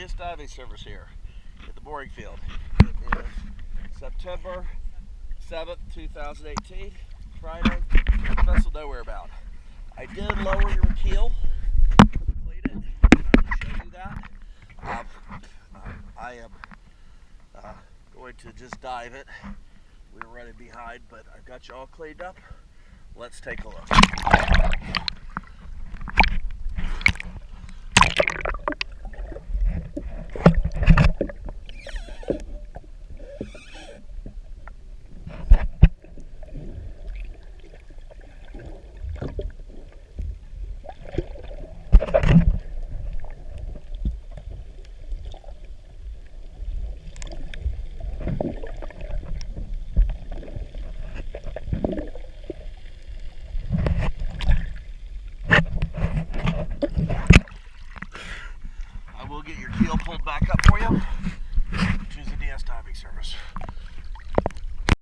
DS Diving Service here at the mooring field. It is September 7th, 2018, Friday, vessel nowhere bound. I did lower your keel, clean it, and I will show you that. I am going to just dive it. We were running behind, but I've got you all cleaned up. Let's take a look. I will get your keel pulled back up for you. Choose the DS Diving Service.